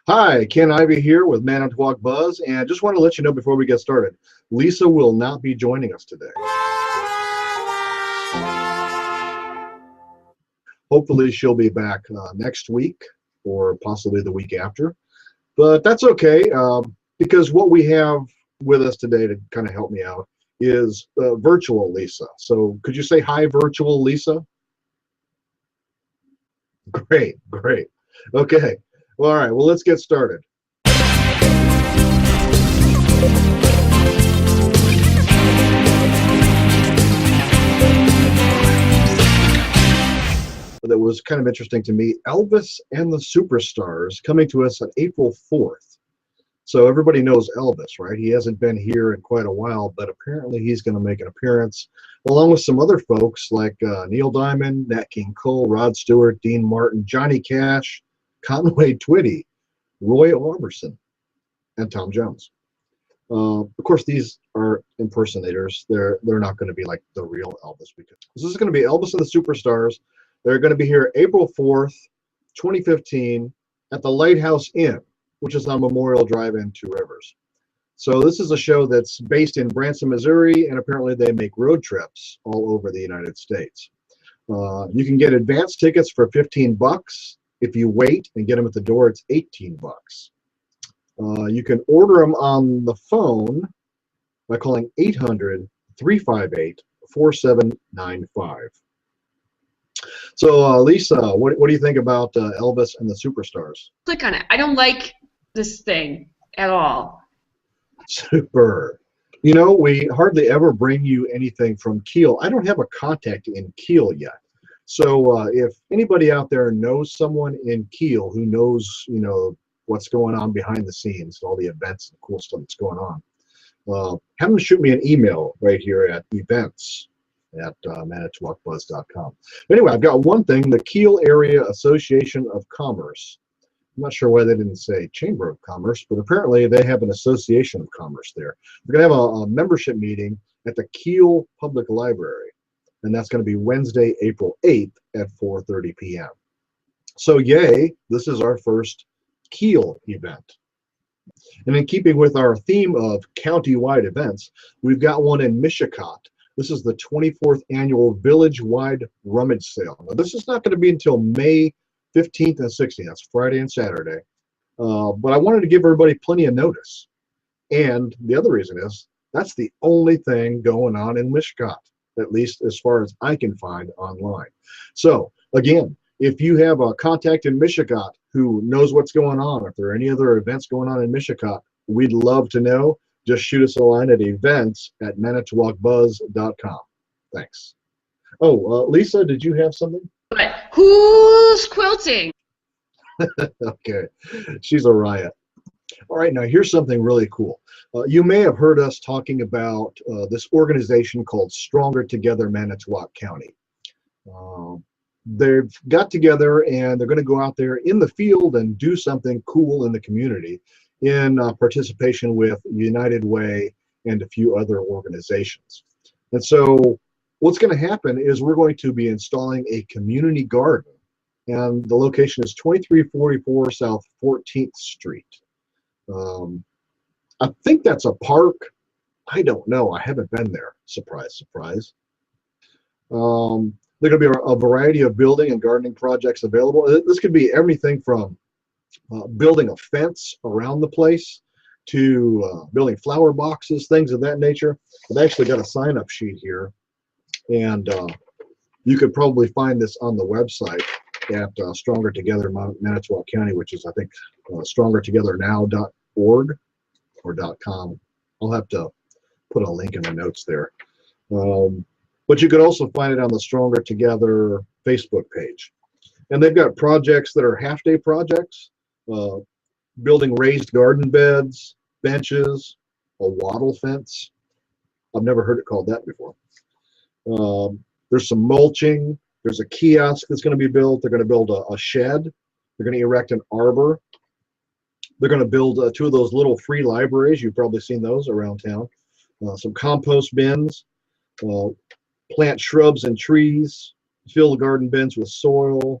Hi, Ken Ivey here with Manitowoc Buzz, and I just want to let you know before we get started, Lisa will not be joining us today. Hopefully she'll be back next week or possibly the week after, but that's okay because what we have with us today to kind of help me out is virtual Lisa. So could you say hi, virtual Lisa? Great, great. Okay. Well, all right. Well, let's get started. That was kind of interesting to me. Elvis and the Superstars coming to us on April 4th. So everybody knows Elvis, right? He hasn't been here in quite a while, but apparently he's going to make an appearance along with some other folks like Neil Diamond, Nat King Cole, Rod Stewart, Dean Martin, Johnny Cash, Conway Twitty, Roy Orbison, and Tom Jones. Of course, these are impersonators. They're not going to be like the real Elvis, because this is going to be Elvis and the Superstars. They're going to be here April 4th, 2015 at the Lighthouse Inn, which is on Memorial Drive in Two Rivers. So this is a show that's based in Branson, Missouri, and apparently they make road trips all over the United States. You can get advance tickets for 15 bucks. If you wait and get them at the door, it's 18 bucks. You can order them on the phone by calling 800-358-4795. So, Lisa, what do you think about Elvis and the Superstars? Click on it. I don't like this thing at all. Super. You know, we hardly ever bring you anything from Kiel. I don't have a contact in Kiel yet. So if anybody out there knows someone in Kiel who knows, what's going on behind the scenes, all the events and cool stuff that's going on, have them shoot me an email right here at events@manitowocbuzz.com. Anyway, I've got one thing, the Kiel Area Association of Commerce. I'm not sure why they didn't say Chamber of Commerce, but apparently they have an association of commerce there. We're going to have a membership meeting at the Kiel Public Library, and that's going to be Wednesday, April 8th at 4:30 p.m. So yay, this is our first Kiel event. And in keeping with our theme of county-wide events, we've got one in Mishicot. This is the 24th annual village-wide rummage sale. Now, this is not going to be until May 15th and 16th. That's Friday and Saturday. But I wanted to give everybody plenty of notice. And the other reason is that's the only thing going on in Mishicot, at least as far as I can find online. So, again, if you have a contact in Mishicot who knows what's going on, if there are any other events going on in Mishicot, we'd love to know. Just shoot us a line at events@manitowocbuzz.com. Thanks. Oh, Lisa, did you have something? But who's quilting? Okay, she's a riot. All right, now here's something really cool. You may have heard us talking about this organization called Stronger Together Manitowoc County. They've got together and they're going to go out there in the field and do something cool in the community in participation with United Way and a few other organizations. And so what's going to happen is we're going to be installing a community garden, and the location is 2344 South 14th Street. I think that's a park. I don't know. I haven't been there. Surprise, surprise. There are going to be a variety of building and gardening projects available. This could be everything from building a fence around the place to building flower boxes, things of that nature. I've actually got a sign-up sheet here, and you could probably find this on the website at Stronger Together Manitowoc County, which is, I think, strongertogethernow.org or .com. I'll have to put a link in the notes there. But you could also find it on the Stronger Together Facebook page. And they've got projects that are half-day projects, building raised garden beds, benches, a wattle fence. I've never heard it called that before. There's some mulching. There's a kiosk that's going to be built. They're going to build a shed. They're going to erect an arbor. They're going to build two of those little free libraries. You've probably seen those around town. Some compost bins, plant shrubs and trees, fill the garden bins with soil,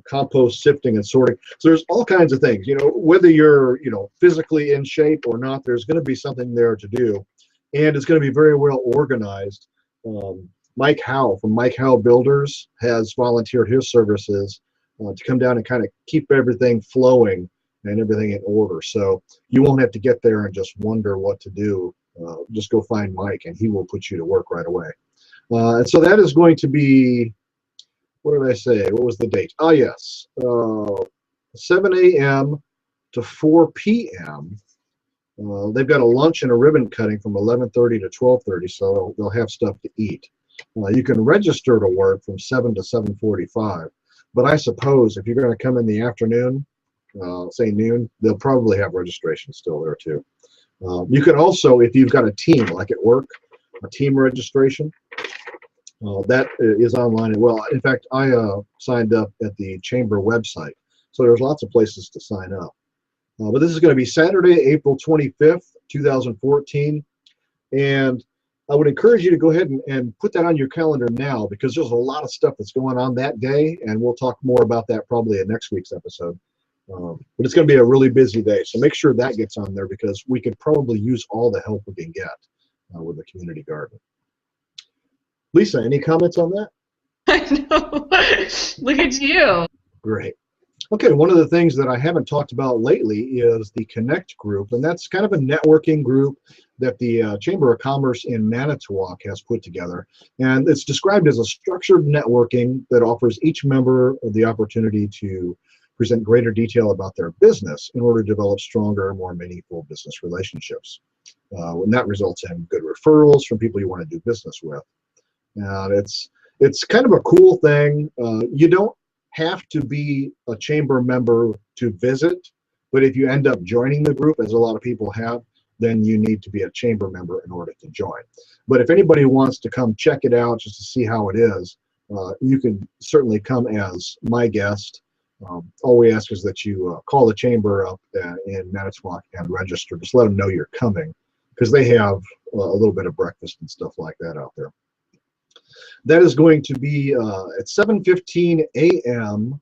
compost sifting and sorting. So there's all kinds of things, whether you're, physically in shape or not, there's going to be something there to do. And it's going to be very well organized. Mike Howe from Mike Howe Builders has volunteered his services to come down and kind of keep everything flowing and everything in order. So you won't have to get there and just wonder what to do. Just go find Mike and he will put you to work right away. And so that is going to be, what did I say? What was the date? Ah, yes. 7 a.m. to 4 p.m. They've got a lunch and a ribbon cutting from 11:30 to 12:30, so they'll have stuff to eat. You can register to work from 7 to 7:45, but I suppose if you're going to come in the afternoon, say noon, they'll probably have registration still there too. You can also, if you've got a team, like at work, a team registration, that is online as well. In fact, I signed up at the Chamber website, so there's lots of places to sign up. But this is going to be Saturday, April 25th, 2014, and I would encourage you to go ahead and put that on your calendar now, because there's a lot of stuff that's going on that day, and we'll talk more about that probably in next week's episode. But it's going to be a really busy day, so make sure that gets on there, because we could probably use all the help we can get with the community garden. Lisa, any comments on that? I know. Look at you. Great. Okay, one of the things that I haven't talked about lately is the Connect group, and that's kind of a networking group that the Chamber of Commerce in Manitowoc has put together. And it's described as a structured networking that offers each member the opportunity to present greater detail about their business in order to develop stronger, more meaningful business relationships. And that results in good referrals from people you want to do business with. And it's kind of a cool thing. You don't have to be a chamber member to visit, but if you end up joining the group, as a lot of people have, then you need to be a chamber member in order to join. But if anybody wants to come check it out just to see how it is, you can certainly come as my guest. All we ask is that you call the chamber up in Manitowoc and register. Just let them know you're coming, because they have a little bit of breakfast and stuff like that out there. That is going to be at 7:15 a.m.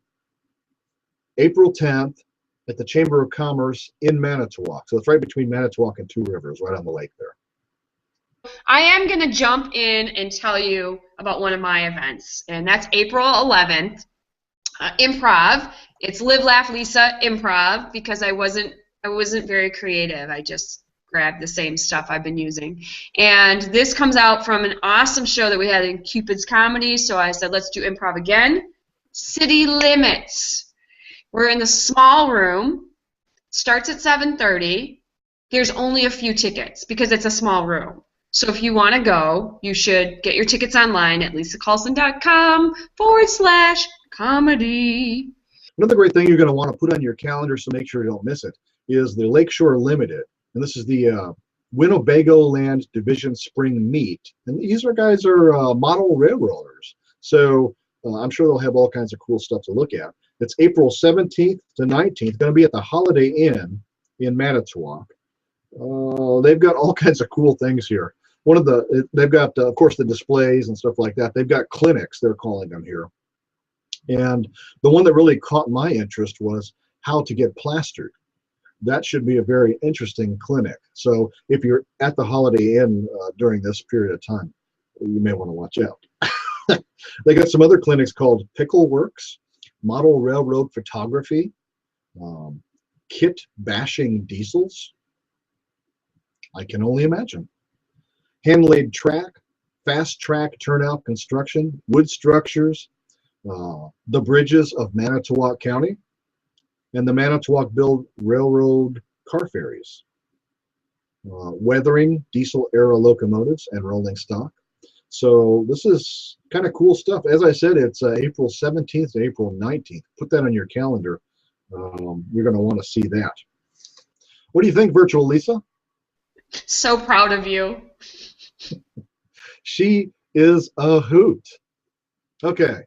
April 10th at the Chamber of Commerce in Manitowoc. So it's right between Manitowoc and Two Rivers, right on the lake there. I am going to jump in and tell you about one of my events, and that's April 11th. Improv. It's Live, Laugh, Lisa Improv, because I wasn't very creative. I just grabbed the same stuff I've been using. And this comes out from an awesome show that we had in Cupid's Comedy, so I said, let's do improv again. City Limits. We're in the small room. Starts at 7:30. There's only a few tickets because it's a small room. So if you want to go, you should get your tickets online at lisacarlson.com/comedy. Another great thing you're going to want to put on your calendar, so make sure you don't miss it, is the Lakeshore Limited. And this is the Winnebago Land Division Spring Meet. And these guys are model railroaders. So I'm sure they'll have all kinds of cool stuff to look at. It's April 17th to 19th. Going to be at the Holiday Inn in Manitowoc. They've got all kinds of cool things here. They've got, of course, the displays and stuff like that. They've got clinics, they're calling them here. And the one that really caught my interest was how to get plastered. That should be a very interesting clinic. So if you're at the Holiday Inn during this period of time, you may want to watch out. They got some other clinics called Pickle Works, Model Railroad Photography, Kit Bashing Diesels. I can only imagine. Hand-laid track, fast track turnout construction, wood structures, the bridges of Manitowoc County, and the Manitowoc Build Railroad car ferries, weathering diesel-era locomotives and rolling stock. So this is kind of cool stuff. As I said, it's April 17th to April 19th. Put that on your calendar. You're going to want to see that. What do you think, Virtual Lisa? So proud of you. She is a hoot. Okay,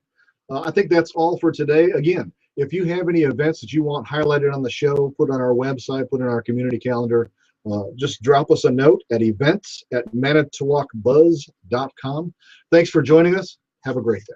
I think that's all for today. Again, if you have any events that you want highlighted on the show, put on our website, put in our community calendar, just drop us a note at events@manitowocbuzz.com. Thanks for joining us. Have a great day.